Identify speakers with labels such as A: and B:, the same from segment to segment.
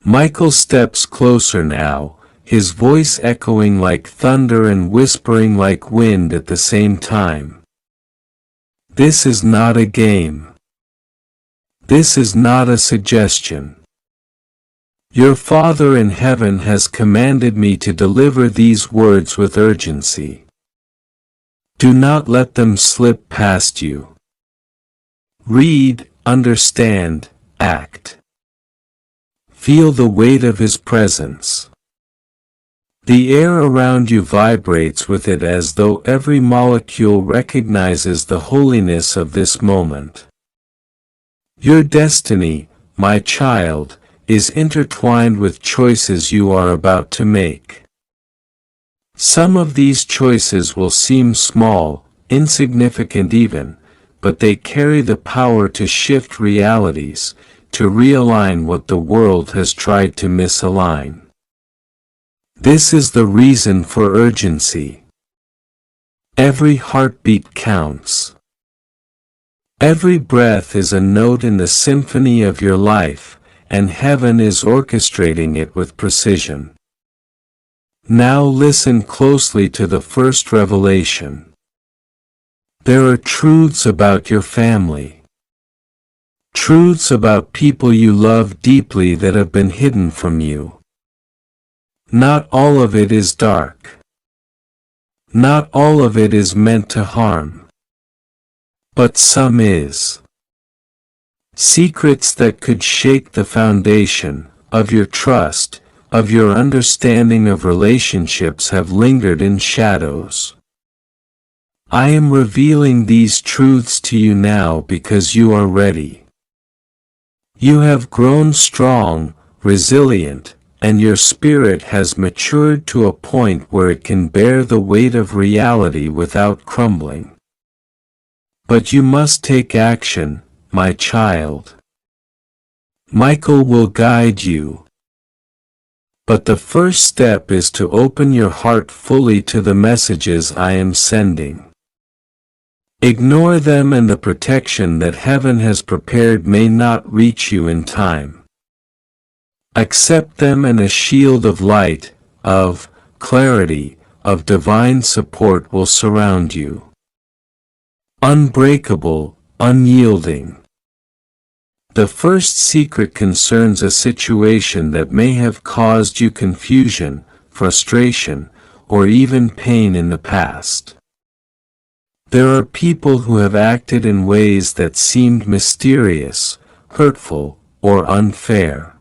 A: Michael steps closer now, his voice echoing like thunder and whispering like wind at the same time. This is not a game. This is not a suggestion. Your Father in heaven has commanded me to deliver these words with urgency. Do not let them slip past you. Read, understand, act. Feel the weight of His presence. The air around you vibrates with it as though every molecule recognizes the holiness of this moment. Your destiny, my child, is intertwined with choices you are about to make. Some of these choices will seem small, insignificant even, but they carry the power to shift realities, to realign what the world has tried to misalign. This is the reason for urgency. Every heartbeat counts. Every breath is a note in the symphony of your life, and heaven is orchestrating it with precision. Now listen closely to the first revelation. There are truths about your family. Truths about people you love deeply that have been hidden from you. Not all of it is dark. Not all of it is meant to harm. But some is. Secrets that could shake the foundation of your trust, of your understanding of relationships have lingered in shadows. I am revealing these truths to you now because you are ready. You have grown strong, resilient, and your spirit has matured to a point where it can bear the weight of reality without crumbling. But you must take action, my child. Michael will guide you. But the first step is to open your heart fully to the messages I am sending. Ignore them and the protection that heaven has prepared may not reach you in time. Accept them and a shield of light, of clarity, of divine support will surround you. Unbreakable, unyielding. The first secret concerns a situation that may have caused you confusion, frustration, or even pain in the past. There are people who have acted in ways that seemed mysterious, hurtful, or unfair.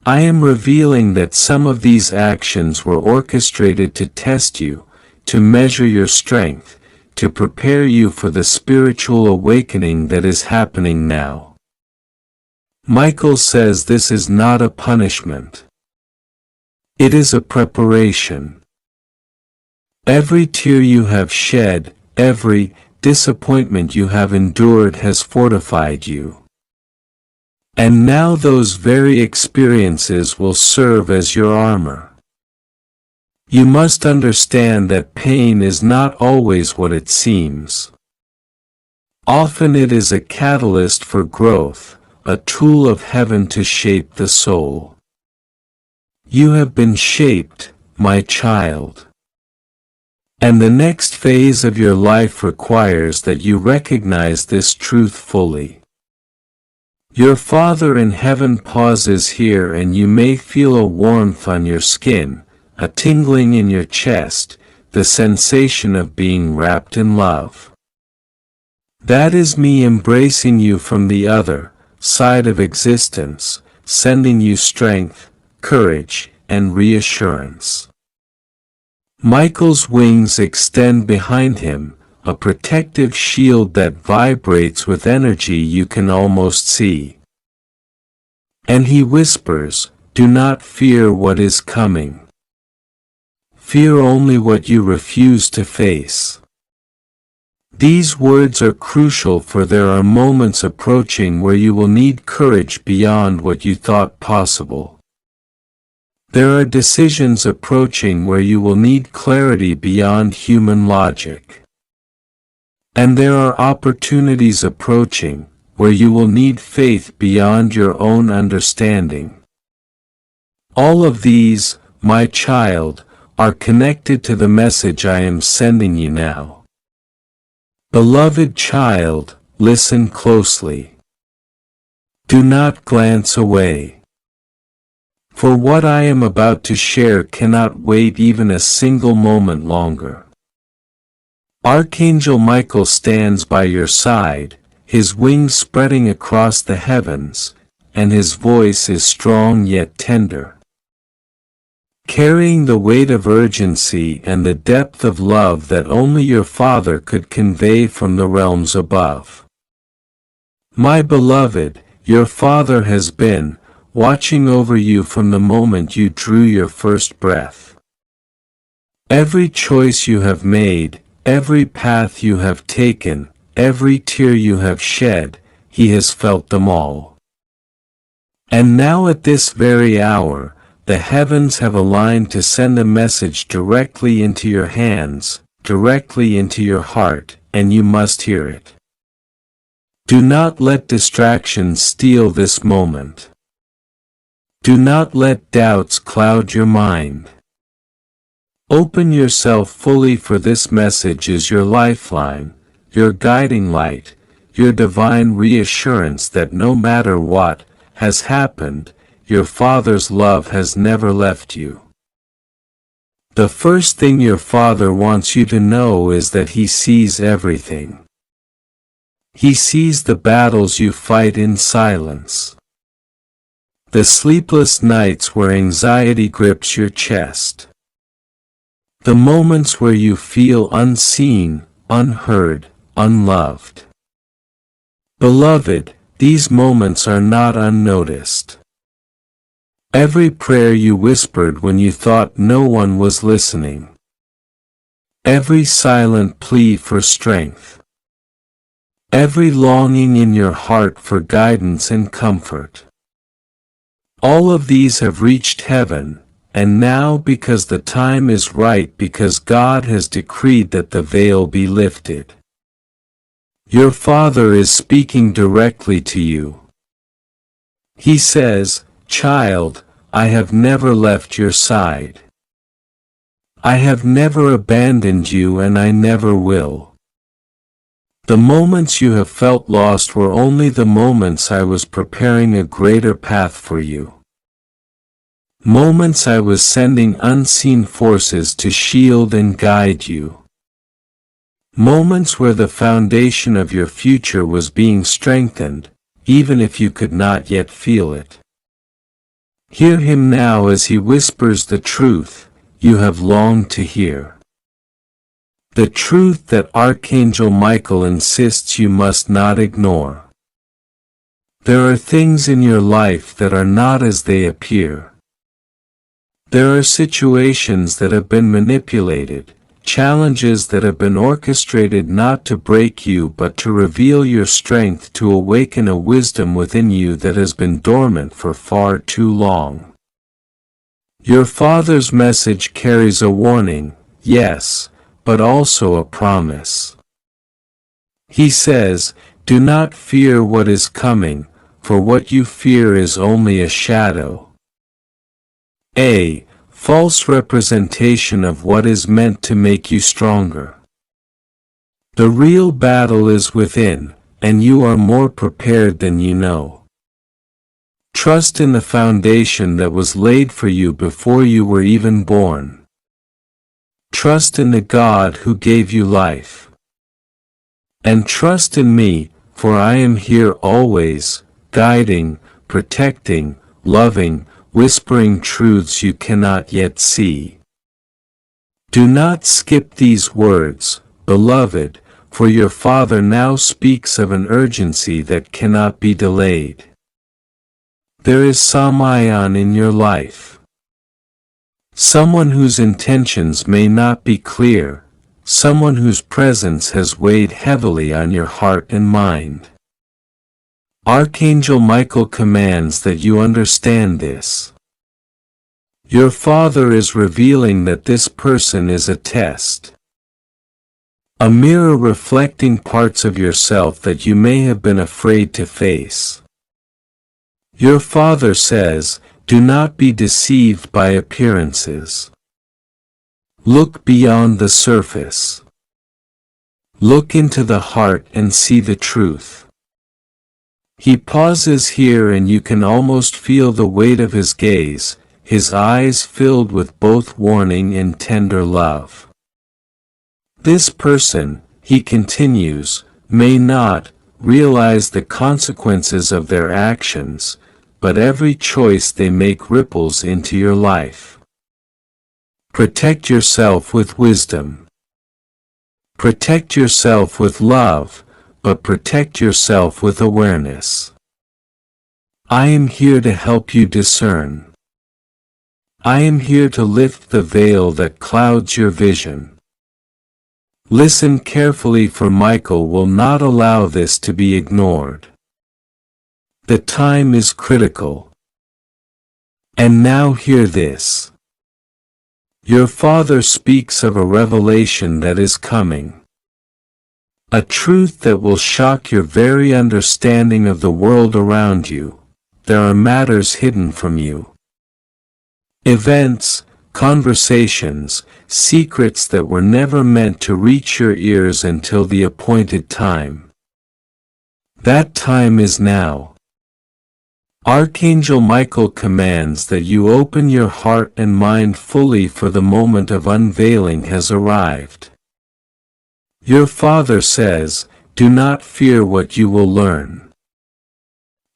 A: I am revealing that some of these actions were orchestrated to test you, to measure your strength, to prepare you for the spiritual awakening that is happening now. Michael says this is not a punishment. It is a preparation. Every tear you have shed, every disappointment you have endured has fortified you. And now those very experiences will serve as your armor. You must understand that pain is not always what it seems. Often it is a catalyst for growth, a tool of heaven to shape the soul. You have been shaped, my child. And the next phase of your life requires that you recognize this truth fully. Your Father in heaven pauses here, and you may feel a warmth on your skin, a tingling in your chest, the sensation of being wrapped in love. That is me embracing you from the other side of existence, sending you strength, courage, and reassurance. Michael's wings extend behind him, a protective shield that vibrates with energy you can almost see. And he whispers, "Do not fear what is coming. Fear only what you refuse to face." These words are crucial, for there are moments approaching where you will need courage beyond what you thought possible. There are decisions approaching where you will need clarity beyond human logic. And there are opportunities approaching where you will need faith beyond your own understanding. All of these, my child, are connected to the message I am sending you now. Beloved child, listen closely. Do not glance away. For what I am about to share cannot wait even a single moment longer. Archangel Michael stands by your side, his wings spreading across the heavens, and his voice is strong yet tender, carrying the weight of urgency and the depth of love that only your Father could convey from the realms above. My beloved, your Father has been watching over you from the moment you drew your first breath. Every choice you have made, every path you have taken, every tear you have shed, he has felt them all. And now at this very hour, the heavens have aligned to send a message directly into your hands, directly into your heart, and you must hear it. Do not let distractions steal this moment. Do not let doubts cloud your mind. Open yourself fully, for this message is your lifeline, your guiding light, your divine reassurance that no matter what has happened, your Father's love has never left you. The first thing your Father wants you to know is that He sees everything. He sees the battles you fight in silence, the sleepless nights where anxiety grips your chest, the moments where you feel unseen, unheard, unloved. Beloved, these moments are not unnoticed. Every prayer you whispered when you thought no one was listening. Every silent plea for strength. Every longing in your heart for guidance and comfort. All of these have reached heaven, and now because the time is right, because God has decreed that the veil be lifted. Your Father is speaking directly to you. He says, "Child, I have never left your side. I have never abandoned you, and I never will. The moments you have felt lost were only the moments I was preparing a greater path for you. Moments I was sending unseen forces to shield and guide you. Moments where the foundation of your future was being strengthened, even if you could not yet feel it. Hear Him now as He whispers the truth you have longed to hear. The truth that Archangel Michael insists you must not ignore. There are things in your life that are not as they appear. There are situations that have been manipulated, challenges that have been orchestrated not to break you but to reveal your strength, to awaken a wisdom within you that has been dormant for far too long. Your Father's message carries a warning, yes, but also a promise. He says, "Do not fear what is coming, for what you fear is only a shadow." A false representation of what is meant to make you stronger. The real battle is within, and you are more prepared than you know. Trust in the foundation that was laid for you before you were even born. Trust in the God who gave you life. And trust in me, for I am here always, guiding, protecting, loving, whispering truths you cannot yet see. Do not skip these words, beloved, for your Father now speaks of an urgency that cannot be delayed. There is someone in your life. Someone whose intentions may not be clear, someone whose presence has weighed heavily on your heart and mind. Archangel Michael commands that you understand this. Your Father is revealing that this person is a test. A mirror reflecting parts of yourself that you may have been afraid to face. Your Father says, Do not be deceived by appearances. Look beyond the surface. Look into the heart and see the truth. He pauses here and you can almost feel the weight of his gaze, his eyes filled with both warning and tender love. This person, he continues, may not realize the consequences of their actions, but every choice they make ripples into your life. Protect yourself with wisdom. Protect yourself with love, but protect yourself with awareness. I am here to help you discern. I am here to lift the veil that clouds your vision. Listen carefully, for Michael will not allow this to be ignored. The time is critical. And now hear this. Your Father speaks of a revelation that is coming. A truth that will shock your very understanding of the world around you. There are matters hidden from you. Events, conversations, secrets that were never meant to reach your ears until the appointed time. That time is now. Archangel Michael commands that you open your heart and mind fully, for the moment of unveiling has arrived. Your Father says, do not fear what you will learn.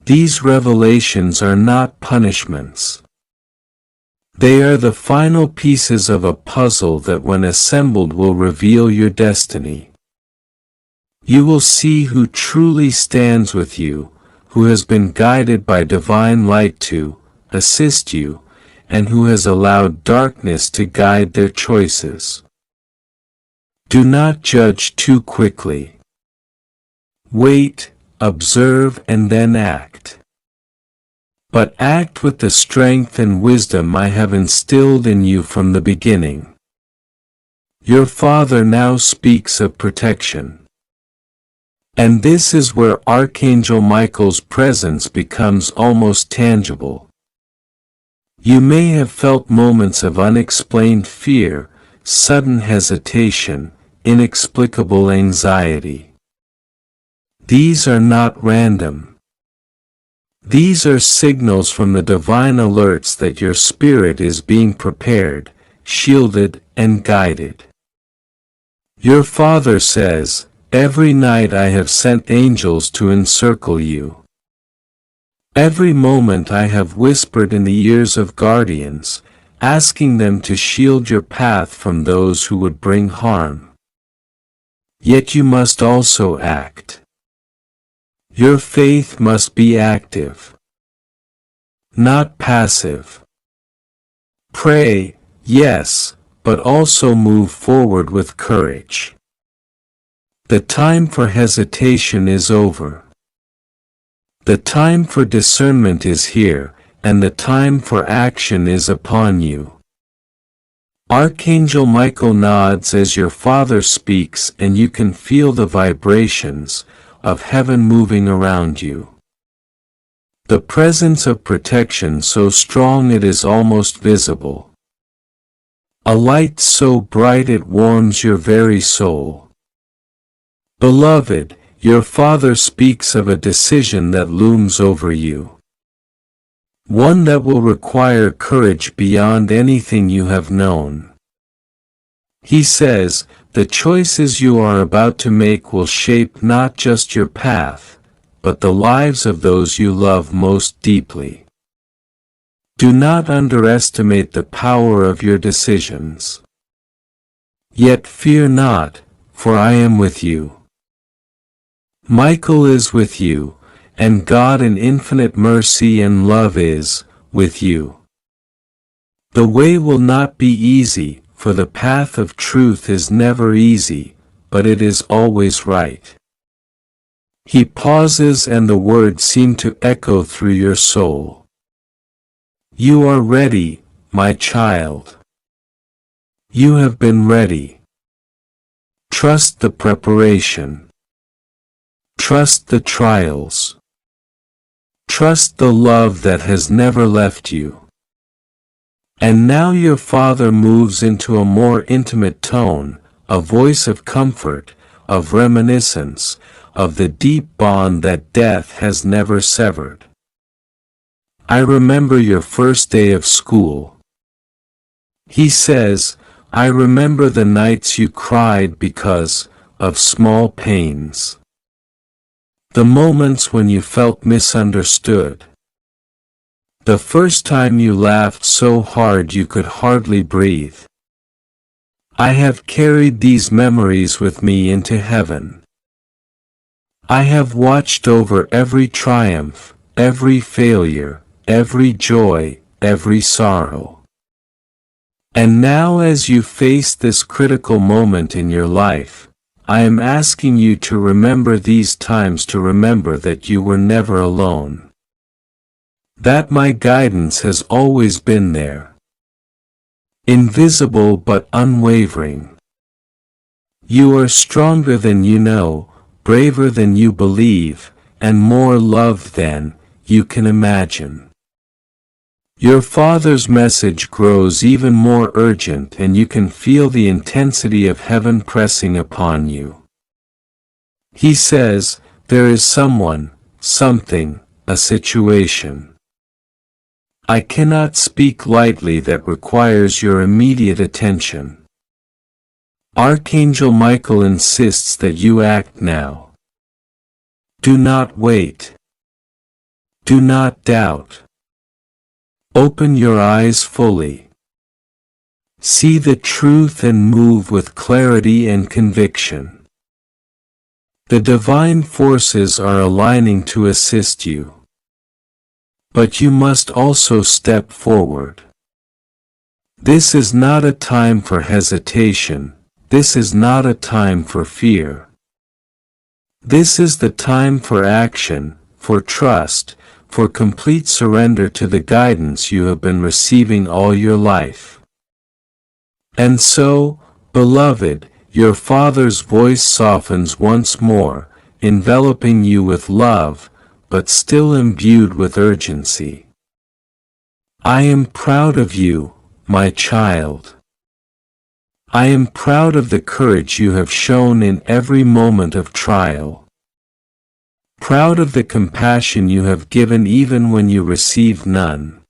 A: These revelations are not punishments. They are the final pieces of a puzzle that when assembled will reveal your destiny. You will see who truly stands with you, who has been guided by divine light to assist you, and who has allowed darkness to guide their choices. Do not judge too quickly. Wait, observe, and then act. But act with the strength and wisdom I have instilled in you from the beginning. Your Father now speaks of protection. And this is where Archangel Michael's presence becomes almost tangible. You may have felt moments of unexplained fear, sudden hesitation, inexplicable anxiety. These are not random. These are signals from the divine alerts that your spirit is being prepared, shielded, and guided. Your Father says, every night I have sent angels to encircle you. Every moment I have whispered in the ears of guardians, asking them to shield your path from those who would bring harm. Yet you must also act. Your faith must be active, not passive. Pray, yes, but also move forward with courage. The time for hesitation is over. The time for discernment is here, and the time for action is upon you. Archangel Michael nods as your Father speaks, and you can feel the vibrations of heaven moving around you. The presence of protection so strong it is almost visible. A light so bright it warms your very soul. Beloved, your Father speaks of a decision that looms over you. One that will require courage beyond anything you have known. He says, the choices you are about to make will shape not just your path, but the lives of those you love most deeply. Do not underestimate the power of your decisions. Yet fear not, for I am with you. Michael is with you, and God in infinite mercy and love is with you. The way will not be easy, for the path of truth is never easy, but it is always right. He pauses and the words seem to echo through your soul. You are ready, my child. You have been ready. Trust the preparation. Trust the trials. Trust the love that has never left you. And now your Father moves into a more intimate tone, a voice of comfort, of reminiscence, of the deep bond that death has never severed. I remember your first day of school. He says, I remember the nights you cried because of small pains. The moments when you felt misunderstood. The first time you laughed so hard you could hardly breathe. I have carried these memories with me into heaven. I have watched over every triumph, every failure, every joy, every sorrow. And now as you face this critical moment in your life, I am asking you to remember these times, to remember that you were never alone. That my guidance has always been there. Invisible but unwavering. You are stronger than you know, braver than you believe, and more loved than you can imagine. Your Father's message grows even more urgent, and you can feel the intensity of heaven pressing upon you. He says, there is someone, something, a situation. I cannot speak lightly that requires your immediate attention. Archangel Michael insists that you act now. Do not wait. Do not doubt. Open your eyes fully. See the truth and move with clarity and conviction. The divine forces are aligning to assist you. But you must also step forward. This is not a time for hesitation. This is not a time for fear. This is the time for action, for trust, for complete surrender to the guidance you have been receiving all your life. And so, beloved, your Father's voice softens once more, enveloping you with love, but still imbued with urgency. I am proud of you, my child. I am proud of the courage you have shown in every moment of trial. Proud of the compassion you have given even when you received none.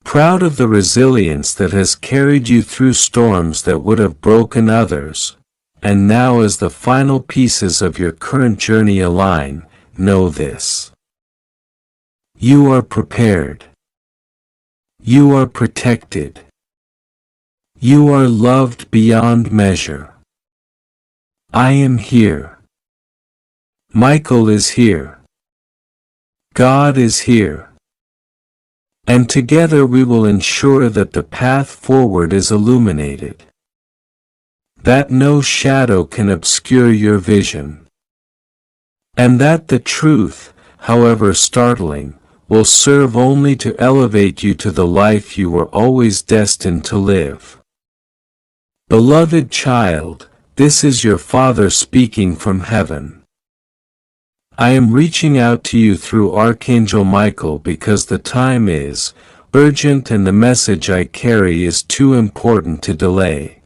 A: Proud of the resilience that has carried you through storms that would have broken others. And now, as the final pieces of your current journey align, know this. You are prepared. You are protected. You are loved beyond measure. I am here. Michael is here. God is here. And together we will ensure that the path forward is illuminated. That no shadow can obscure your vision. And that the truth, however startling, will serve only to elevate you to the life you were always destined to live. Beloved child, this is your Father speaking from heaven. I am reaching out to you through Archangel Michael because the time is urgent and the message I carry is too important to delay.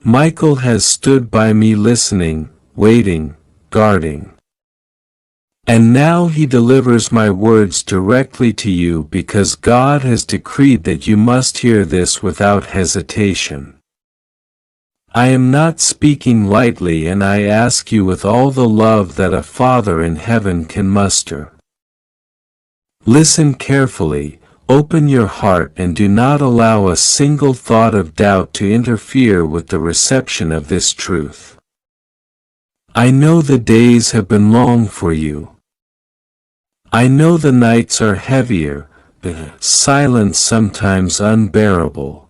A: Michael has stood by me listening, waiting, guarding. And now he delivers my words directly to you because God has decreed that you must hear this without hesitation. I am not speaking lightly, and I ask you with all the love that a Father in heaven can muster. Listen carefully, open your heart, and do not allow a single thought of doubt to interfere with the reception of this truth. I know the days have been long for you. I know the nights are heavier, the silence sometimes unbearable.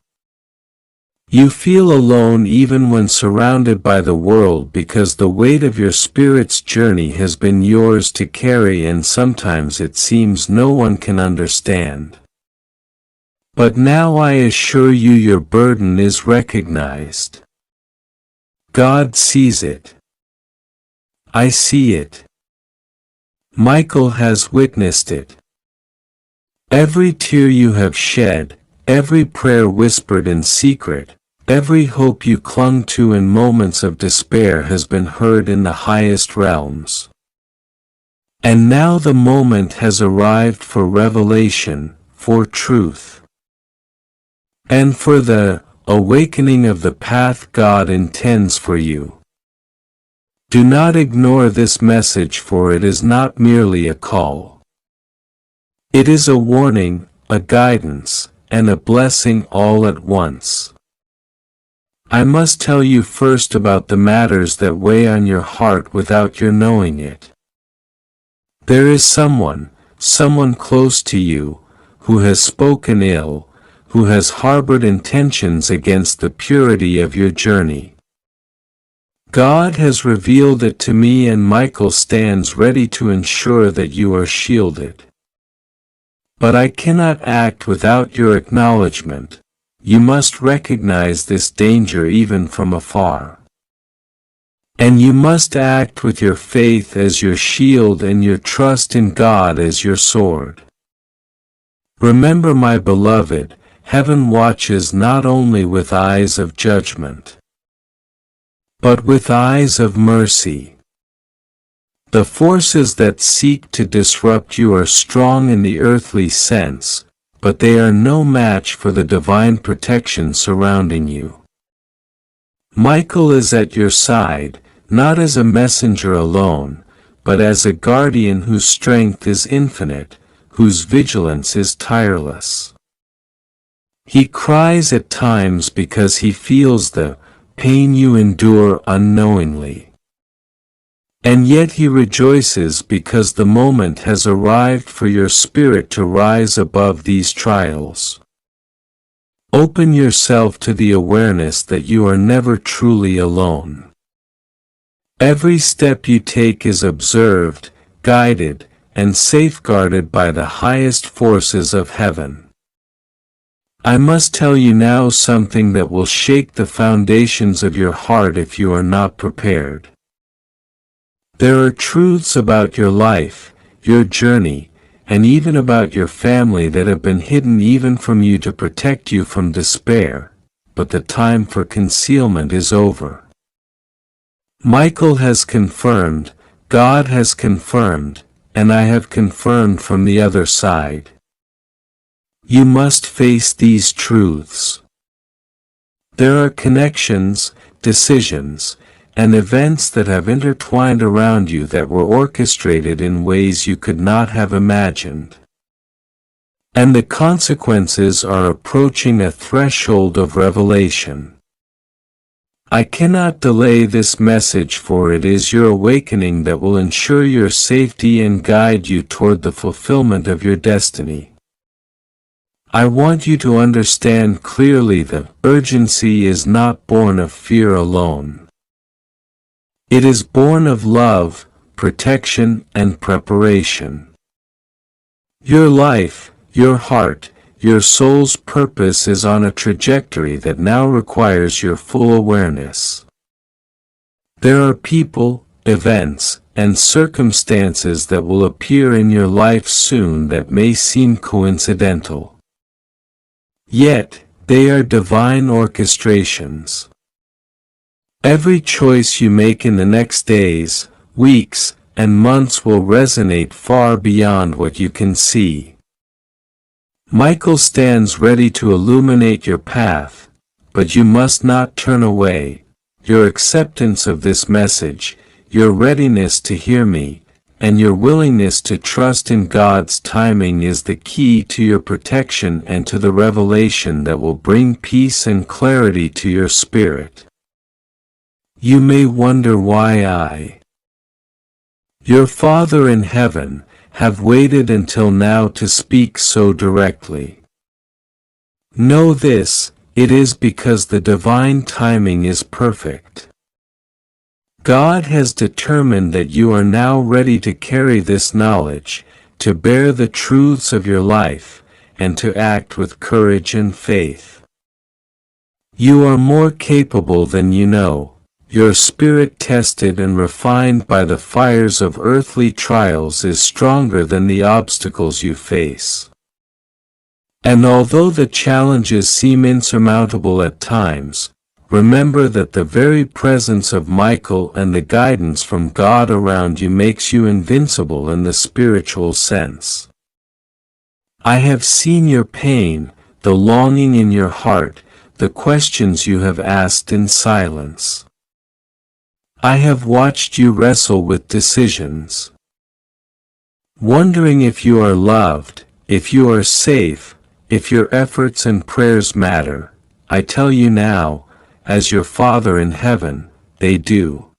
A: You feel alone even when surrounded by the world because the weight of your spirit's journey has been yours to carry, and sometimes it seems no one can understand. But now I assure you your burden is recognized. God sees it. I see it. Michael has witnessed it. Every tear you have shed, every prayer whispered in secret, every hope you clung to in moments of despair has been heard in the highest realms. And now the moment has arrived for revelation, for truth, and for the awakening of the path God intends for you. Do not ignore this message, for it is not merely a call. It is a warning, a guidance, and a blessing all at once. I must tell you first about the matters that weigh on your heart without your knowing it. There is someone close to you, who has spoken ill, who has harbored intentions against the purity of your journey. God has revealed it to me, and Michael stands ready to ensure that you are shielded. But I cannot act without your acknowledgement. You must recognize this danger even from afar. And you must act with your faith as your shield and your trust in God as your sword. Remember, my beloved, heaven watches not only with eyes of judgment, but with eyes of mercy. The forces that seek to disrupt you are strong in the earthly sense, but they are no match for the divine protection surrounding you. Michael is at your side, not as a messenger alone, but as a guardian whose strength is infinite, whose vigilance is tireless. He cries at times because he feels the pain you endure unknowingly. And yet he rejoices because the moment has arrived for your spirit to rise above these trials. Open yourself to the awareness that you are never truly alone. Every step you take is observed, guided, and safeguarded by the highest forces of heaven. I must tell you now something that will shake the foundations of your heart if you are not prepared. There are truths about your life, your journey, and even about your family that have been hidden even from you to protect you from despair, but the time for concealment is over. Michael has confirmed, God has confirmed, and I have confirmed from the other side. You must face these truths. There are connections, decisions, and events that have intertwined around you that were orchestrated in ways you could not have imagined. And the consequences are approaching a threshold of revelation. I cannot delay this message, for it is your awakening that will ensure your safety and guide you toward the fulfillment of your destiny. I want you to understand clearly that urgency is not born of fear alone. It is born of love, protection, and preparation. Your life, your heart, your soul's purpose is on a trajectory that now requires your full awareness. There are people, events, and circumstances that will appear in your life soon that may seem coincidental. Yet, they are divine orchestrations. Every choice you make in the next days, weeks, and months will resonate far beyond what you can see. Michael stands ready to illuminate your path, but you must not turn away. Your acceptance of this message, your readiness to hear me, and your willingness to trust in God's timing is the key to your protection and to the revelation that will bring peace and clarity to your spirit. You may wonder why your Father in heaven, have waited until now to speak so directly. Know this, it is because the divine timing is perfect. God has determined that you are now ready to carry this knowledge, to bear the truths of your life, and to act with courage and faith. You are more capable than you know. Your spirit, tested and refined by the fires of earthly trials, is stronger than the obstacles you face. And although the challenges seem insurmountable at times, remember that the very presence of Michael and the guidance from God around you makes you invincible in the spiritual sense. I have seen your pain, the longing in your heart, the questions you have asked in silence. I have watched you wrestle with decisions, wondering if you are loved, if you are safe, if your efforts and prayers matter. I tell you now, as your Father in heaven, they do.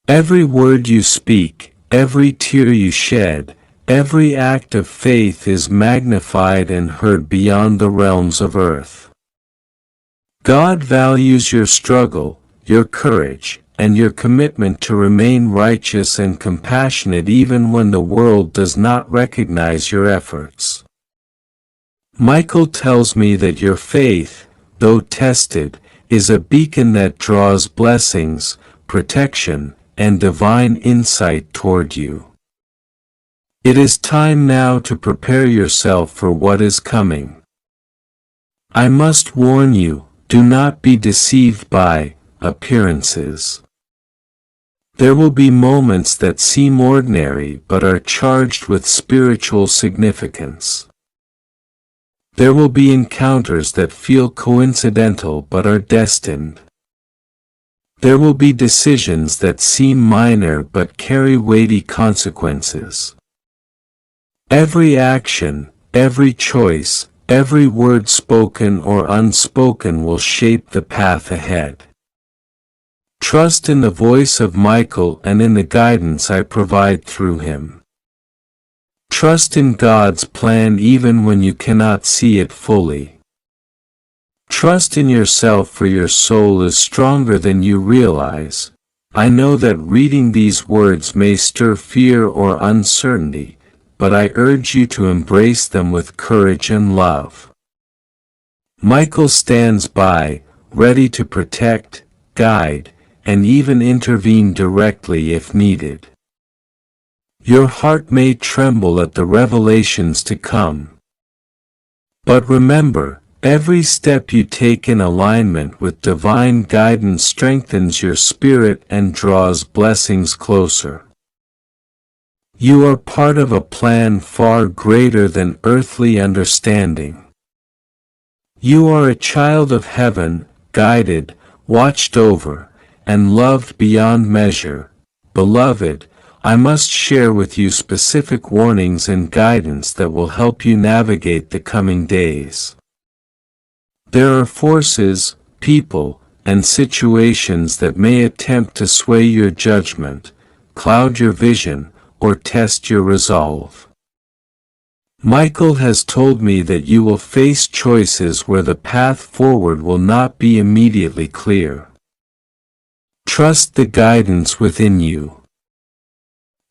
A: Every word you speak, every tear you shed, every act of faith is magnified and heard beyond the realms of earth. God values your struggle, your courage, and your commitment to remain righteous and compassionate even when the world does not recognize your efforts. Michael tells me that your faith, though tested, is a beacon that draws blessings, protection, and divine insight toward you. It is time now to prepare yourself for what is coming. I must warn you, do not be deceived by appearances. There will be moments that seem ordinary but are charged with spiritual significance. There will be encounters that feel coincidental but are destined. There will be decisions that seem minor but carry weighty consequences. Every action, every choice, every word spoken or unspoken will shape the path ahead. Trust in the voice of Michael and in the guidance I provide through him. Trust in God's plan even when you cannot see it fully. Trust in yourself, for your soul is stronger than you realize. I know that reading these words may stir fear or uncertainty, but I urge you to embrace them with courage and love. Michael stands by, ready to protect, guide, and even intervene directly if needed. Your heart may tremble at the revelations to come. But remember, every step you take in alignment with divine guidance strengthens your spirit and draws blessings closer. You are part of a plan far greater than earthly understanding. You are a child of heaven, guided, watched over, and loved beyond measure. Beloved, I must share with you specific warnings and guidance that will help you navigate the coming days. There are forces, people, and situations that may attempt to sway your judgment, cloud your vision, or test your resolve. Michael has told me that you will face choices where the path forward will not be immediately clear. Trust the guidance within you.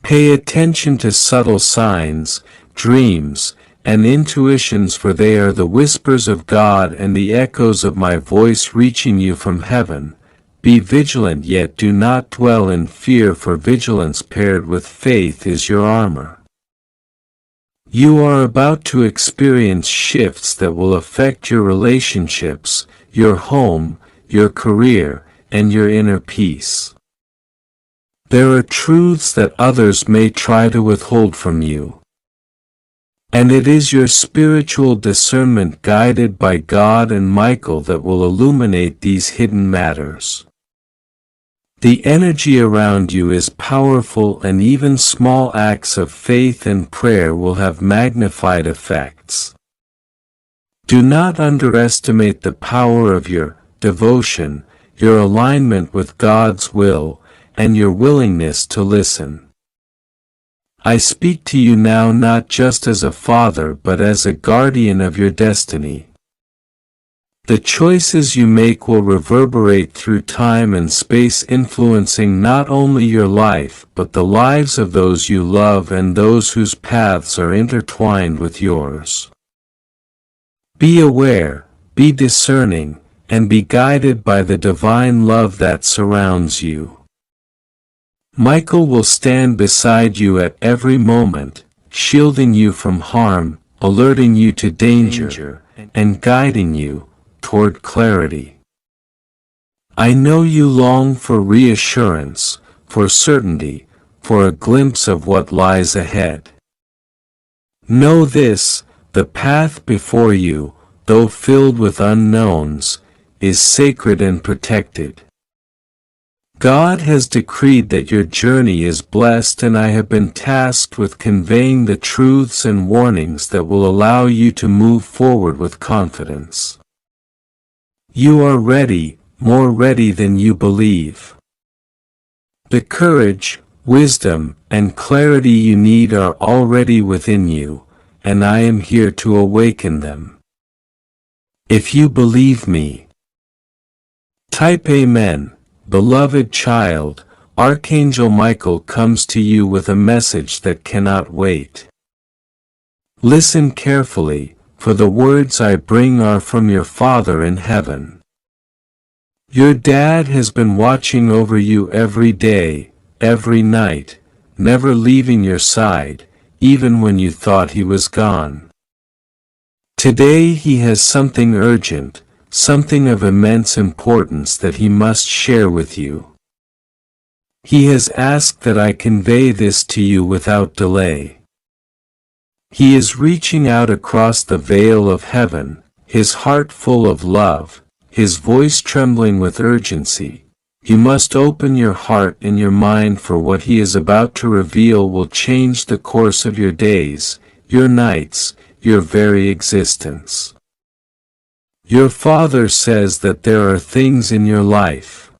A: Pay attention to subtle signs, dreams, and intuitions, for they are the whispers of God and the echoes of my voice reaching you from heaven. Be vigilant, yet do not dwell in fear, for vigilance paired with faith is your armor. You are about to experience shifts that will affect your relationships, your home, your career, and your inner peace. There are truths that others may try to withhold from you. And it is your spiritual discernment guided by God and Michael that will illuminate these hidden matters. The energy around you is powerful, and even small acts of faith and prayer will have magnified effects. Do not underestimate the power of your devotion, your alignment with God's will, and your willingness to listen. I speak to you now not just as a father but as a guardian of your destiny. The choices you make will reverberate through time and space, influencing not only your life but the lives of those you love and those whose paths are intertwined with yours. Be aware, be discerning, and be guided by the divine love that surrounds you. Michael will stand beside you at every moment, shielding you from harm, alerting you to danger, and guiding you toward clarity. I know you long for reassurance, for certainty, for a glimpse of what lies ahead. Know this, the path before you, though filled with unknowns, is sacred and protected. God has decreed that your journey is blessed, and I have been tasked with conveying the truths and warnings that will allow you to move forward with confidence. You are ready, more ready than you believe. The courage, wisdom, and clarity you need are already within you, and I am here to awaken them. If you believe me, type Amen. Beloved child, Archangel Michael comes to you with a message that cannot wait. Listen carefully, for the words I bring are from your Father in heaven. Your dad has been watching over you every day, every night, never leaving your side, even when you thought he was gone. Today he has something urgent, something of immense importance that he must share with you. He has asked that I convey this to you without delay. He is reaching out across the veil of heaven, his heart full of love, his voice trembling with urgency. You must open your heart and your mind, for what he is about to reveal will change the course of your days, your nights, your very existence. Your Father says that there are things in your life,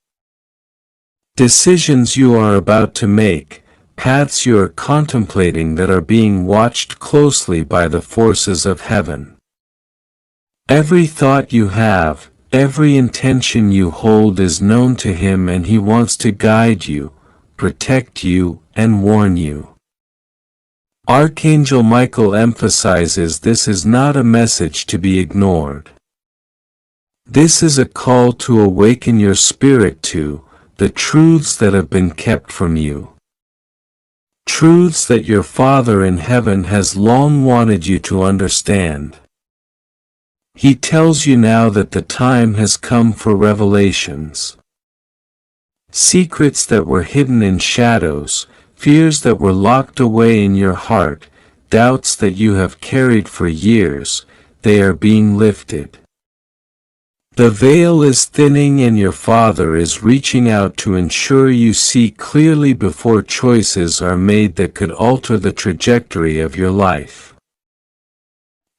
A: decisions you are about to make, paths you are contemplating that are being watched closely by the forces of heaven. Every thought you have, every intention you hold is known to him, and he wants to guide you, protect you, and warn you. Archangel Michael emphasizes this is not a message to be ignored. This is a call to awaken your spirit to the truths that have been kept from you. Truths that your Father in heaven has long wanted you to understand. He tells you now that the time has come for revelations. Secrets that were hidden in shadows, fears that were locked away in your heart, doubts that you have carried for years, they are being lifted. The veil is thinning, and your Father is reaching out to ensure you see clearly before choices are made that could alter the trajectory of your life.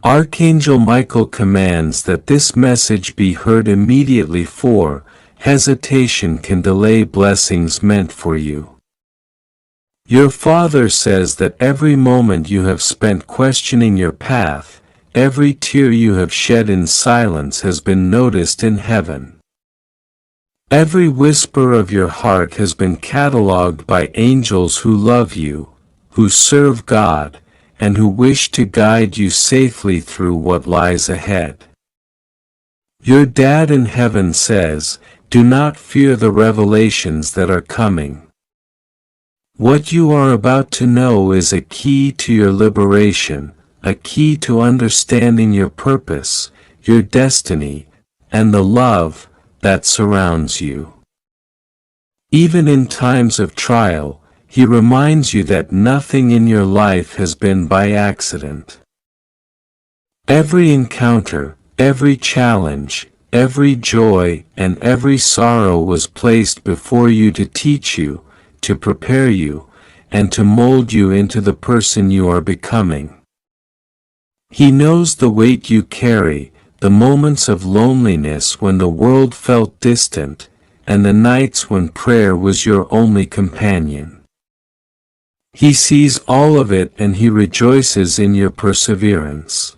A: Archangel Michael commands that this message be heard immediately, for hesitation can delay blessings meant for you. Your Father says that every moment you have spent questioning your path, every tear you have shed in silence has been noticed in heaven. Every whisper of your heart has been catalogued by angels who love you, who serve God, and who wish to guide you safely through what lies ahead. Your Dad in heaven says, do not fear the revelations that are coming. What you are about to know is a key to your liberation, a key to understanding your purpose, your destiny, and the love that surrounds you. Even in times of trial, he reminds you that nothing in your life has been by accident. Every encounter, every challenge, every joy, and every sorrow was placed before you to teach you, to prepare you, and to mold you into the person you are becoming. He knows the weight you carry, the moments of loneliness when the world felt distant, and the nights when prayer was your only companion. He sees all of it, and he rejoices in your perseverance.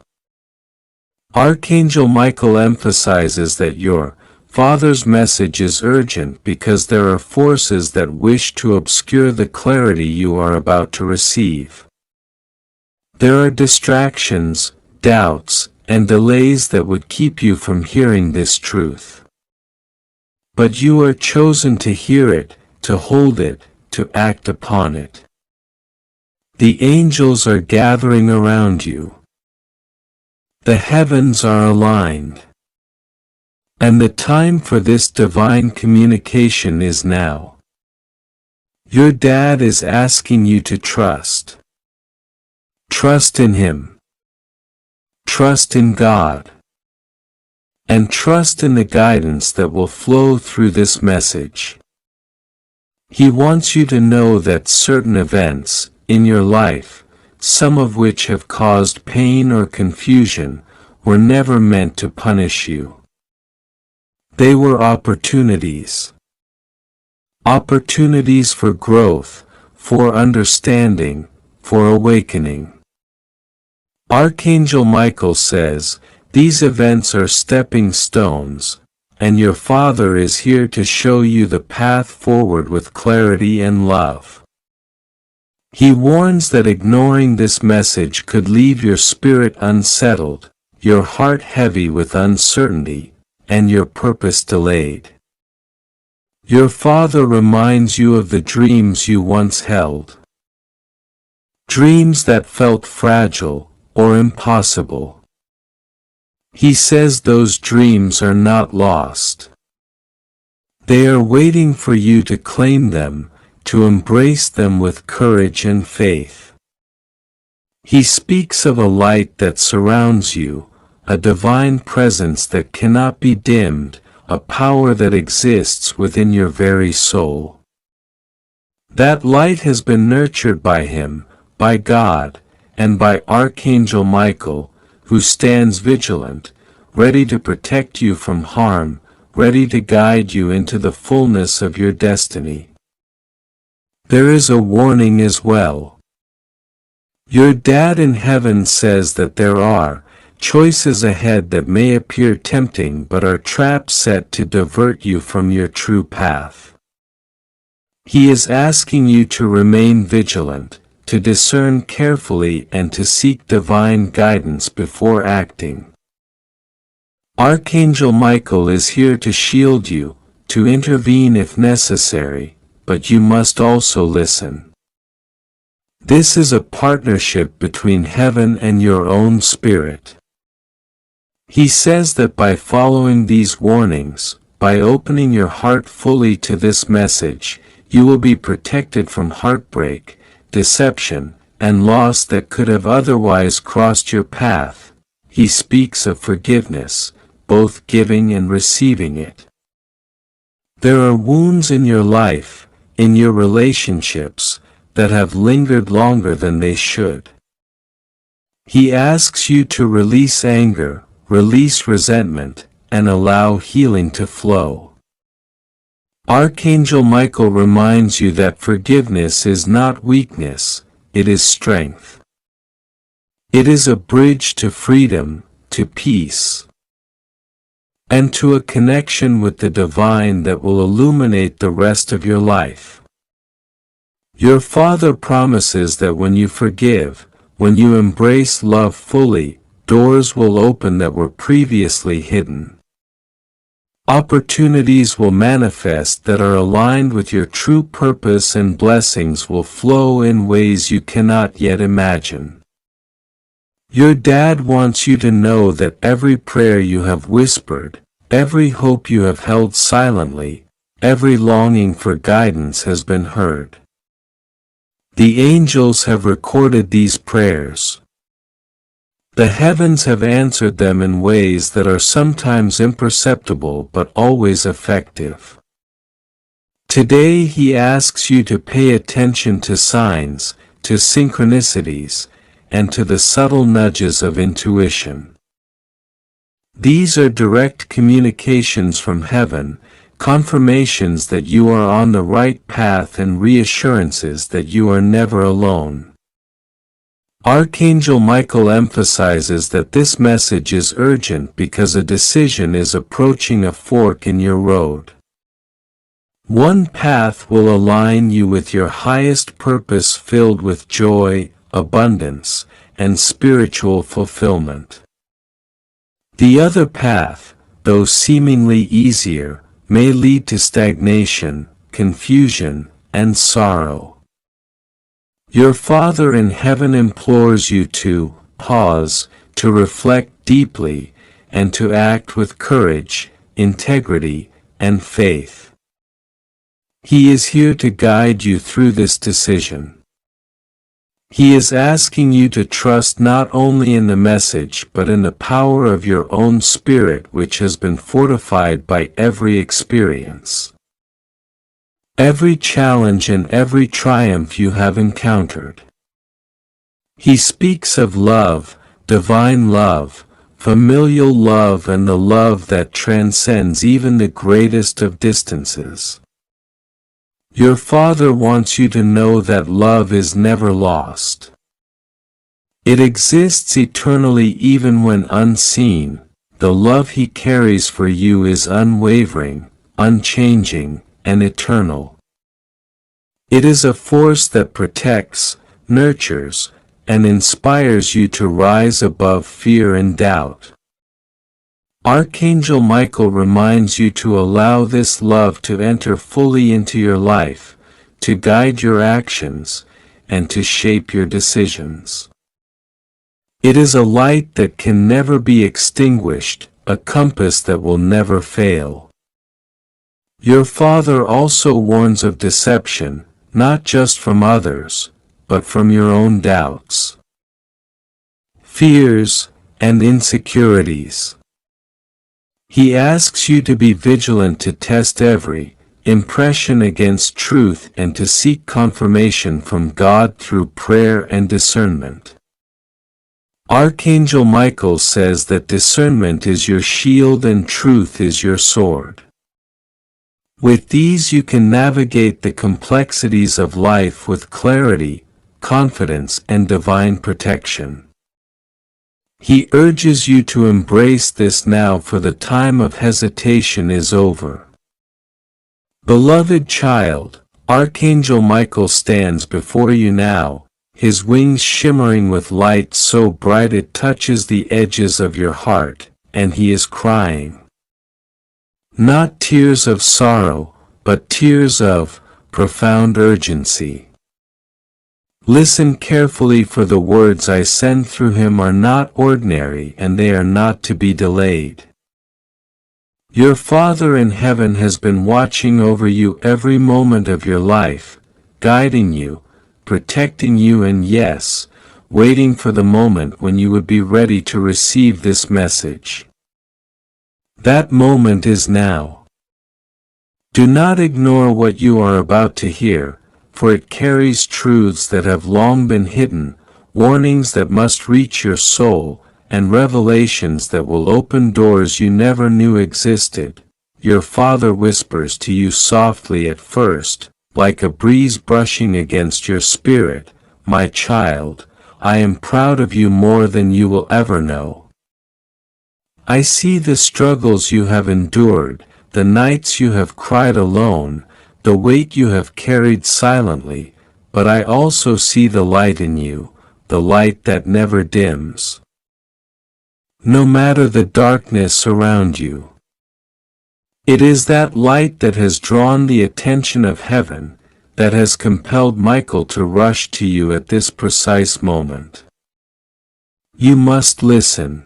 A: Archangel Michael emphasizes that your Father's message is urgent because there are forces that wish to obscure the clarity you are about to receive. There are distractions, doubts, and delays that would keep you from hearing this truth. But you are chosen to hear it, to hold it, to act upon it. The angels are gathering around you. The heavens are aligned. And the time for this divine communication is now. Your dad is asking you to trust. Trust in him. Trust in God. And trust in the guidance that will flow through this message. He wants you to know that certain events in your life, some of which have caused pain or confusion, were never meant to punish you. They were opportunities. Opportunities for growth, for understanding, for awakening. Archangel Michael says, these events are stepping stones, and your Father is here to show you the path forward with clarity and love. He warns that ignoring this message could leave your spirit unsettled, your heart heavy with uncertainty, and your purpose delayed. Your Father reminds you of the dreams you once held. Dreams that felt fragile or impossible. He says those dreams are not lost. They are waiting for you to claim them, to embrace them with courage and faith. He speaks of a light that surrounds you, a divine presence that cannot be dimmed, a power that exists within your very soul. That light has been nurtured by Him, by God, and by Archangel Michael, who stands vigilant, ready to protect you from harm, ready to guide you into the fullness of your destiny. There is a warning as well. Your dad in heaven says that there are choices ahead that may appear tempting but are traps set to divert you from your true path. He is asking you to remain vigilant, to discern carefully and to seek divine guidance before acting. Archangel Michael is here to shield you, to intervene if necessary, but you must also listen. This is a partnership between heaven and your own spirit. He says that by following these warnings, by opening your heart fully to this message, you will be protected from heartbreak, deception, and loss that could have otherwise crossed your path. He speaks of forgiveness, both giving and receiving it. There are wounds in your life, in your relationships, that have lingered longer than they should. He asks you to release anger, release resentment, and allow healing to flow. Archangel Michael reminds you that forgiveness is not weakness, it is strength. It is a bridge to freedom, to peace, and to a connection with the divine that will illuminate the rest of your life. Your Father promises that when you forgive, when you embrace love fully, doors will open that were previously hidden. Opportunities will manifest that are aligned with your true purpose, and blessings will flow in ways you cannot yet imagine. Your dad wants you to know that every prayer you have whispered, every hope you have held silently, every longing for guidance has been heard. The angels have recorded these prayers. The heavens have answered them in ways that are sometimes imperceptible but always effective. Today he asks you to pay attention to signs, to synchronicities, and to the subtle nudges of intuition. These are direct communications from heaven, confirmations that you are on the right path and reassurances that you are never alone. Archangel Michael emphasizes that this message is urgent because a decision is approaching a fork in your road. One path will align you with your highest purpose, filled with joy, abundance, and spiritual fulfillment. The other path, though seemingly easier, may lead to stagnation, confusion, and sorrow. Your Father in heaven implores you to pause, to reflect deeply, and to act with courage, integrity, and faith. He is here to guide you through this decision. He is asking you to trust not only in the message but in the power of your own spirit, which has been fortified by every experience, every challenge, and every triumph you have encountered. He speaks of love, divine love, familial love, and the love that transcends even the greatest of distances. Your Father wants you to know that love is never lost. It exists eternally even when unseen. The love He carries for you is unwavering, unchanging, and eternal. It is a force that protects, nurtures, and inspires you to rise above fear and doubt. Archangel Michael reminds you to allow this love to enter fully into your life, to guide your actions, and to shape your decisions. It is a light that can never be extinguished, a compass that will never fail. Your Father also warns of deception, not just from others, but from your own doubts, fears, and insecurities. He asks you to be vigilant, to test every impression against truth, and to seek confirmation from God through prayer and discernment. Archangel Michael says that discernment is your shield and truth is your sword. With these you can navigate the complexities of life with clarity, confidence, and divine protection. He urges you to embrace this now, for the time of hesitation is over. Beloved child, Archangel Michael stands before you now, his wings shimmering with light so bright it touches the edges of your heart, and he is crying. Not tears of sorrow, but tears of profound urgency. Listen carefully, for the words I send through him are not ordinary, and they are not to be delayed. Your Father in heaven has been watching over you every moment of your life, guiding you, protecting you, and yes, waiting for the moment when you would be ready to receive this message. That moment is now. Do not ignore what you are about to hear, for it carries truths that have long been hidden, warnings that must reach your soul, and revelations that will open doors you never knew existed. Your Father whispers to you softly at first, like a breeze brushing against your spirit, "My child, I am proud of you more than you will ever know. I see the struggles you have endured, the nights you have cried alone, the weight you have carried silently, but I also see the light in you, the light that never dims. No matter the darkness around you. It is that light that has drawn the attention of heaven, that has compelled Michael to rush to you at this precise moment. You must listen.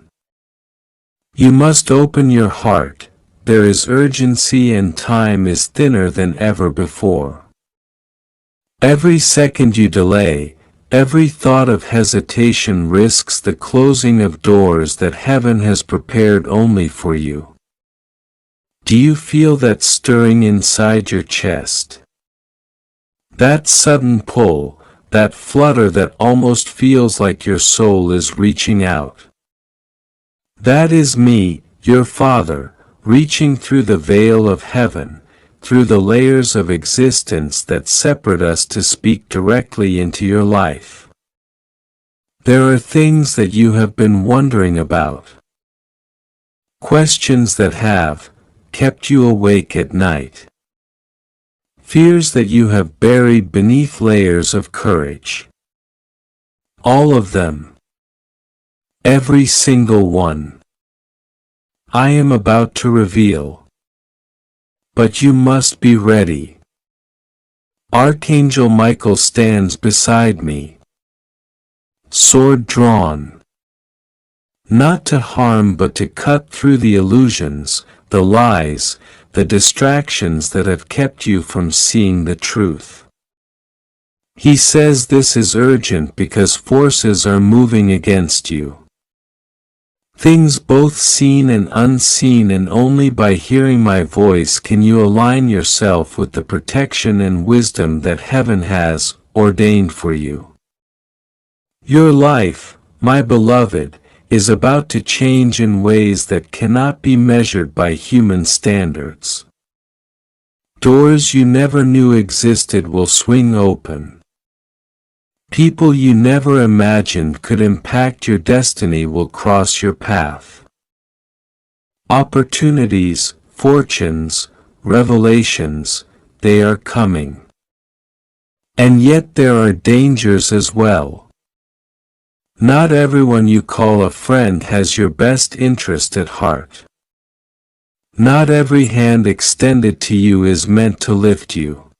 A: You must open your heart. There is urgency, and time is thinner than ever before. Every second you delay, every thought of hesitation risks the closing of doors that heaven has prepared only for you. Do you feel that stirring inside your chest? That sudden pull, that flutter that almost feels like your soul is reaching out? That is me, your Father, reaching through the veil of heaven, through the layers of existence that separate us to speak directly into your life. There are things that you have been wondering about. Questions that have kept you awake at night. Fears that you have buried beneath layers of courage. All of them. Every single one. I am about to reveal. But you must be ready. Archangel Michael stands beside me. Sword drawn. Not to harm but to cut through the illusions, the lies, the distractions that have kept you from seeing the truth. He says this is urgent because forces are moving against you. Things both seen and unseen, and only by hearing my voice can you align yourself with the protection and wisdom that heaven has ordained for you. Your life, my beloved, is about to change in ways that cannot be measured by human standards. Doors you never knew existed will swing open. People you never imagined could impact your destiny will cross your path. Opportunities, fortunes, revelations, they are coming. And yet there are dangers as well. Not everyone you call a friend has your best interest at heart. Not every hand extended to you is meant to lift you.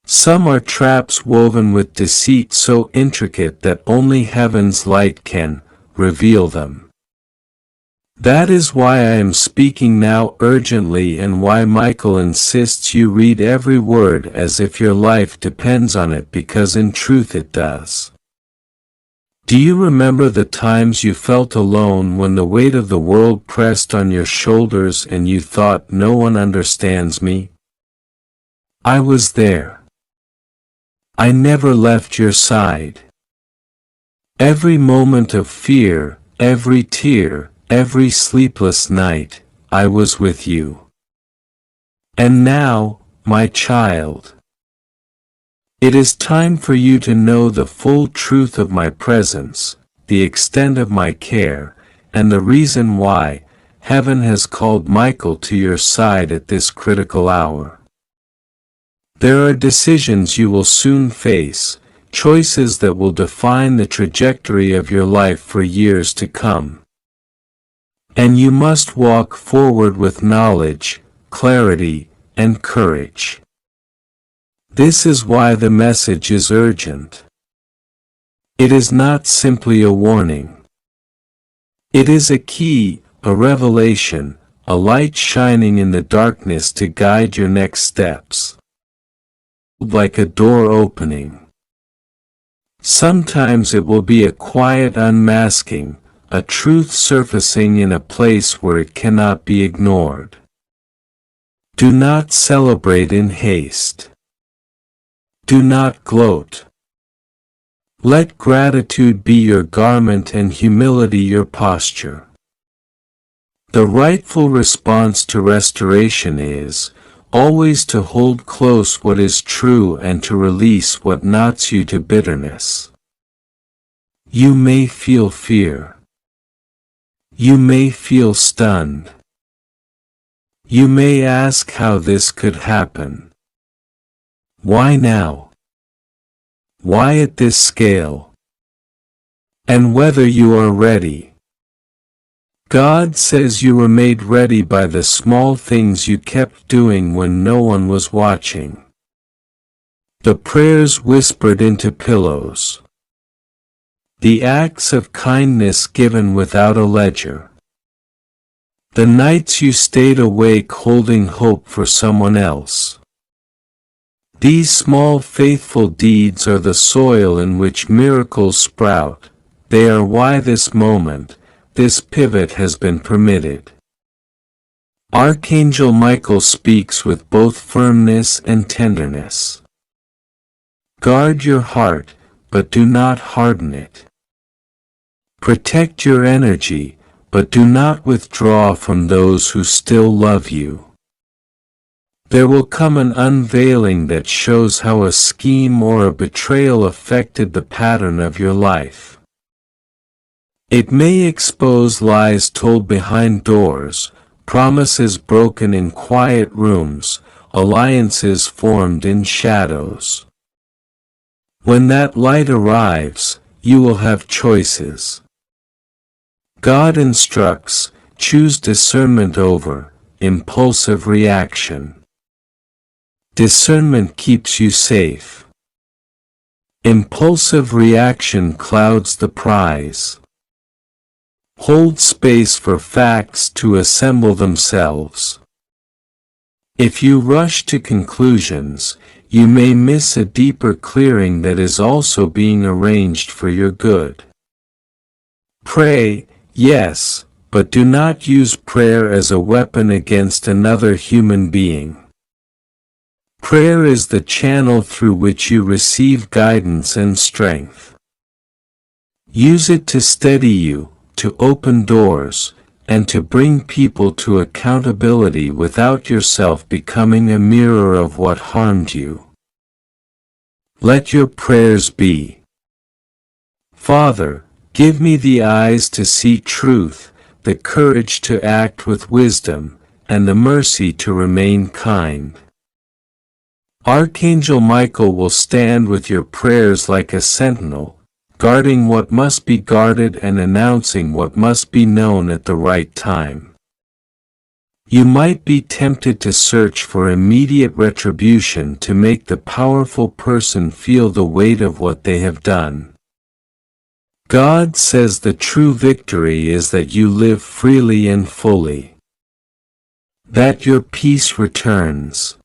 A: Some are traps woven with deceit so intricate that only heaven's light can reveal them. That is why I am speaking now urgently, and why Michael insists you read every word as if your life depends on it, because in truth it does. Do you remember the times you felt alone when the weight of the world pressed on your shoulders and you thought, no one understands me? I was there. I never left your side. Every moment of fear, every tear, every sleepless night, I was with you. And now, my child, it is time for you to know the full truth of my presence, the extent of my care, and the reason why heaven has called Michael to your side at this critical hour. There are decisions you will soon face, choices that will define the trajectory of your life for years to come. And you must walk forward with knowledge, clarity, and courage. This is why the message is urgent. It is not simply a warning. It is a key, a revelation, a light shining in the darkness to guide your next steps. Like a door opening. Sometimes it will be a quiet unmasking, a truth surfacing in a place where it cannot be ignored. Do not celebrate in haste. Do not gloat. Let gratitude be your garment and humility your posture. The rightful response to restoration is always to hold close what is true and to release what knots you to bitterness. You may feel fear. You may feel stunned. You may ask how this could happen. Why now? Why at this scale? And whether you are ready. God says you were made ready by the small things you kept doing when no one was watching. The prayers whispered into pillows. The acts of kindness given without a ledger. The nights you stayed awake holding hope for someone else. These small faithful deeds are the soil in which miracles sprout. They are why this moment, this pivot has been permitted. Archangel Michael speaks with both firmness and tenderness. Guard your heart, but do not harden it. Protect your energy, but do not withdraw from those who still love you. There will come an unveiling that shows how a scheme or a betrayal affected the pattern of your life. It may expose lies told behind doors, promises broken in quiet rooms, alliances formed in shadows. When that light arrives, you will have choices. God instructs, choose discernment over impulsive reaction. Discernment keeps you safe. Impulsive reaction clouds the prize. Hold space for facts to assemble themselves. If you rush to conclusions, you may miss a deeper clearing that is also being arranged for your good. Pray, yes, but do not use prayer as a weapon against another human being. Prayer is the channel through which you receive guidance and strength. Use it to steady you, to open doors, and to bring people to accountability without yourself becoming a mirror of what harmed you. Let your prayers be: Father, give me the eyes to see truth, the courage to act with wisdom, and the mercy to remain kind. Archangel Michael will stand with your prayers like a sentinel, guarding what must be guarded and announcing what must be known at the right time. You might be tempted to search for immediate retribution to make the powerful person feel the weight of what they have done. God says the true victory is that you live freely and fully. That your peace returns.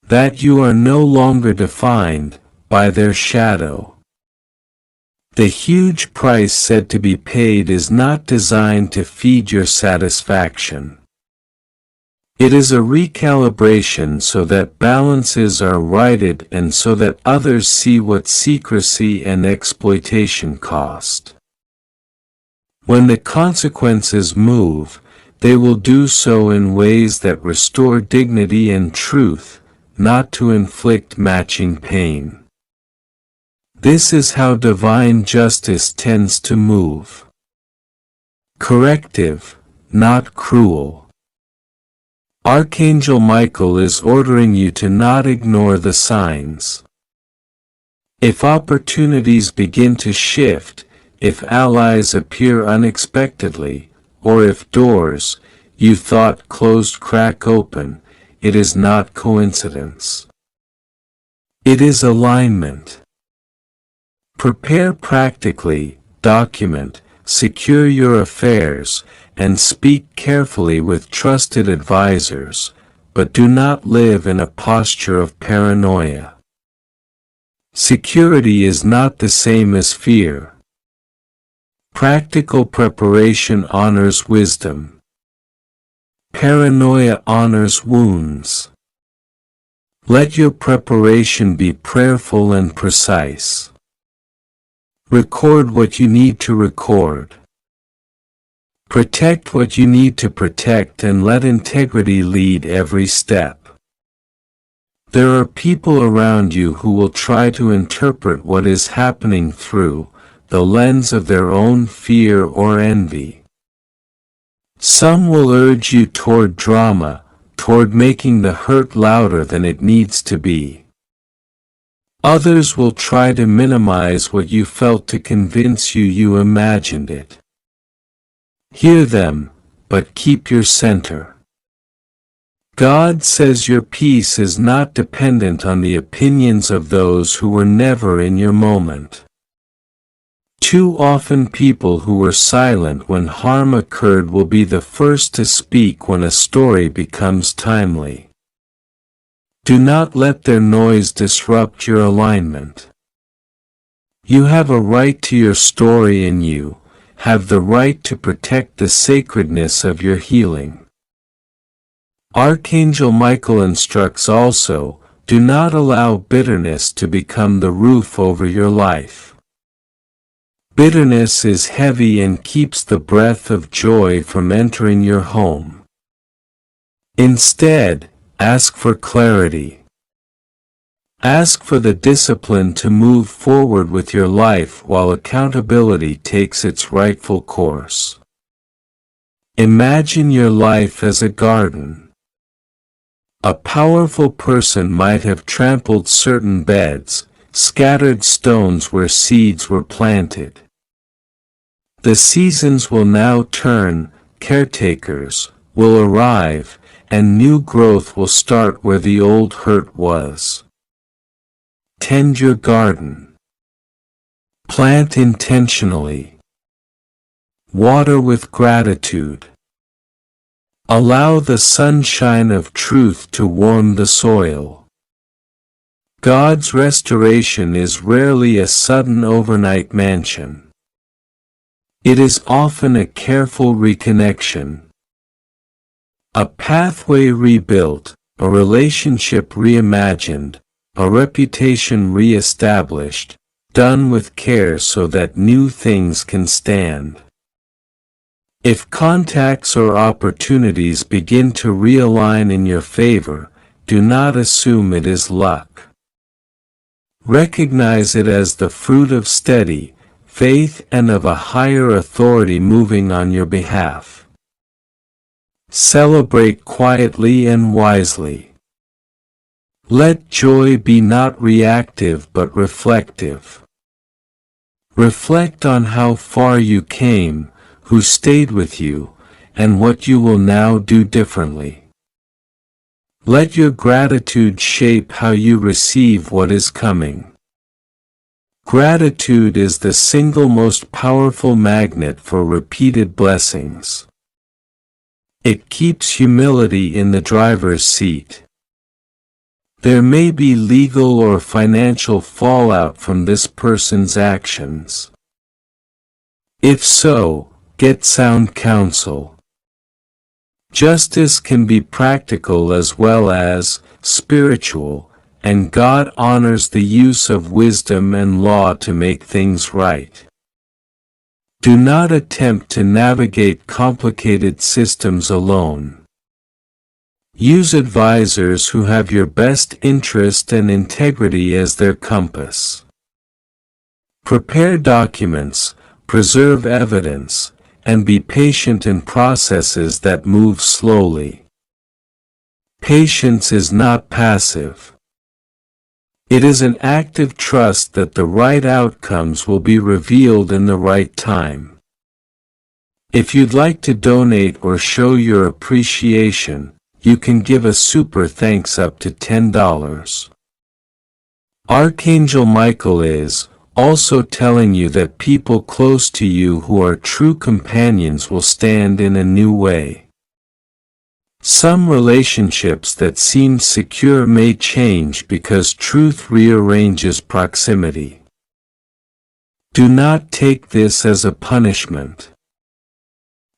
A: That you are no longer defined by their shadow. The huge price said to be paid is not designed to feed your satisfaction. It is a recalibration so that balances are righted and so that others see what secrecy and exploitation cost. When the consequences move, they will do so in ways that restore dignity and truth, not to inflict matching pain. This is how divine justice tends to move. Corrective, not cruel. Archangel Michael is ordering you to not ignore the signs. If opportunities begin to shift, if allies appear unexpectedly, or if doors you thought closed crack open, it is not coincidence. It is alignment. Prepare practically, document, secure your affairs, and speak carefully with trusted advisors, but do not live in a posture of paranoia. Security is not the same as fear. Practical preparation honors wisdom. Paranoia honors wounds. Let your preparation be prayerful and precise. Record what you need to record. Protect what you need to protect and let integrity lead every step. There are people around you who will try to interpret what is happening through the lens of their own fear or envy. Some will urge you toward drama, toward making the hurt louder than it needs to be. Others will try to minimize what you felt to convince you imagined it. Hear them, but keep your center. God says your peace is not dependent on the opinions of those who were never in your moment. Too often people who were silent when harm occurred will be the first to speak when a story becomes timely. Do not let their noise disrupt your alignment. You have a right to your story and you have the right to protect the sacredness of your healing. Archangel Michael instructs also, do not allow bitterness to become the roof over your life. Bitterness is heavy and keeps the breath of joy from entering your home. Instead, ask for clarity. Ask for the discipline to move forward with your life while accountability takes its rightful course. Imagine your life as a garden. A powerful person might have trampled certain beds, scattered stones where seeds were planted. The seasons will now turn, caretakers will arrive, and new growth will start where the old hurt was. Tend your garden. Plant intentionally. Water with gratitude. Allow the sunshine of truth to warm the soil. God's restoration is rarely a sudden overnight mansion. It is often a careful reconnection. A pathway rebuilt, a relationship reimagined, a reputation reestablished, done with care so that new things can stand. If contacts or opportunities begin to realign in your favor, do not assume it is luck. Recognize it as the fruit of steady faith and of a higher authority moving on your behalf. Celebrate quietly and wisely. Let joy be not reactive but reflective. Reflect on how far you came, who stayed with you, and what you will now do differently. Let your gratitude shape how you receive what is coming. Gratitude is the single most powerful magnet for repeated blessings. It keeps humility in the driver's seat. There may be legal or financial fallout from this person's actions. If so, get sound counsel. Justice can be practical as well as spiritual, and God honors the use of wisdom and law to make things right. Do not attempt to navigate complicated systems alone. Use advisors who have your best interest and integrity as their compass. Prepare documents, preserve evidence, and be patient in processes that move slowly. Patience is not passive. It is an active trust that the right outcomes will be revealed in the right time. If you'd like to donate or show your appreciation, you can give a super thanks up to $10. Archangel Michael is also telling you that people close to you who are true companions will stand in a new way. Some relationships that seemed secure may change because truth rearranges proximity. Do not take this as a punishment.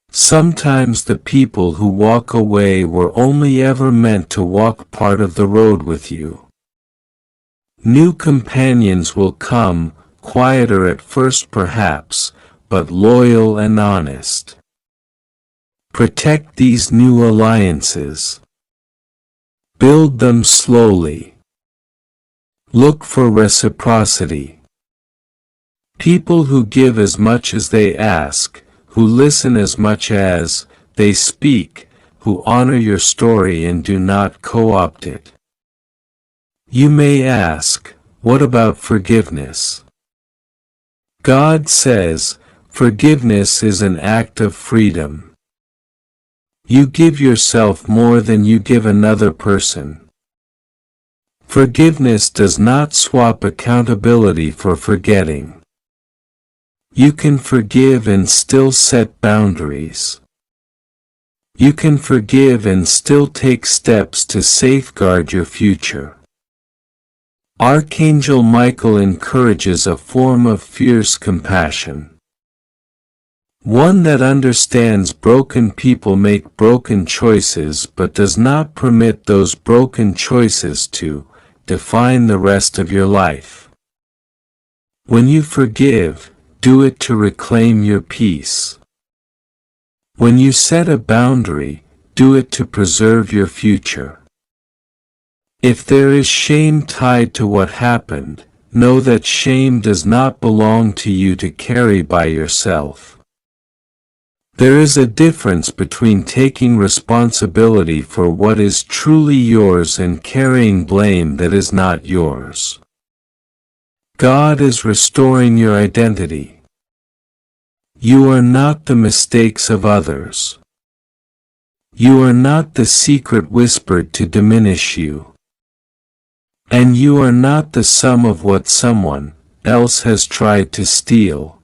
A: Sometimes the people who walk away were only ever meant to walk part of the road with you. New companions will come, quieter at first perhaps, but loyal and honest. Protect these new alliances. Build them slowly. Look for reciprocity. People who give as much as they ask, who listen as much as they speak, who honor your story and do not co-opt it. You may ask, what about forgiveness? God says, forgiveness is an act of freedom. You give yourself more than you give another person. Forgiveness does not swap accountability for forgetting. You can forgive and still set boundaries. You can forgive and still take steps to safeguard your future. Archangel Michael encourages a form of fierce compassion. One that understands broken people make broken choices but does not permit those broken choices to define the rest of your life. When you forgive, do it to reclaim your peace. When you set a boundary, do it to preserve your future. If there is shame tied to what happened, know that shame does not belong to you to carry by yourself. There is a difference between taking responsibility for what is truly yours and carrying blame that is not yours. God is restoring your identity. You are not the mistakes of others. You are not the secret whispered to diminish you. And you are not the sum of what someone else has tried to steal.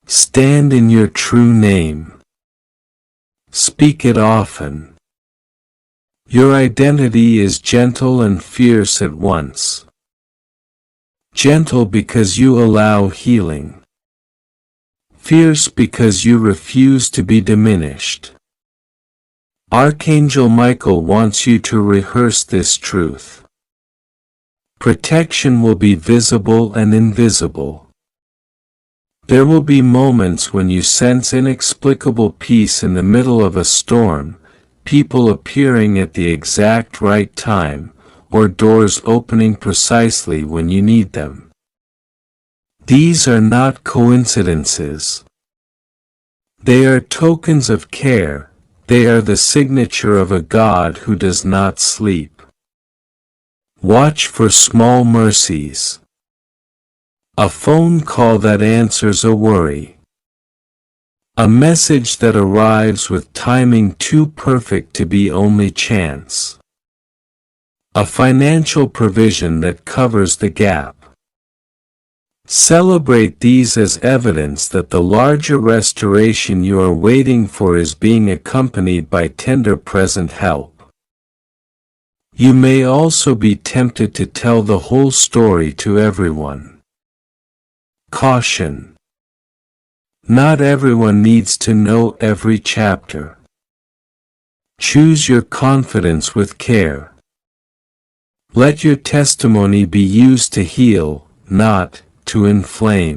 A: Stand in your true name. Speak it often. Your identity is gentle and fierce at once. Gentle because you allow healing. Fierce because you refuse to be diminished. Archangel Michael wants you to rehearse this truth. Protection will be visible and invisible. There will be moments when you sense inexplicable peace in the middle of a storm, people appearing at the exact right time, or doors opening precisely when you need them. These are not coincidences. They are tokens of care. They are the signature of a God who does not sleep. Watch for small mercies. A phone call that answers a worry. A message that arrives with timing too perfect to be only chance. A financial provision that covers the gap. Celebrate these as evidence that the larger restoration you are waiting for is being accompanied by tender present help. You may also be tempted to tell the whole story to everyone. Caution. Not everyone needs to know every chapter. Choose your confidence with care. Let your testimony be used to heal, not to inflame.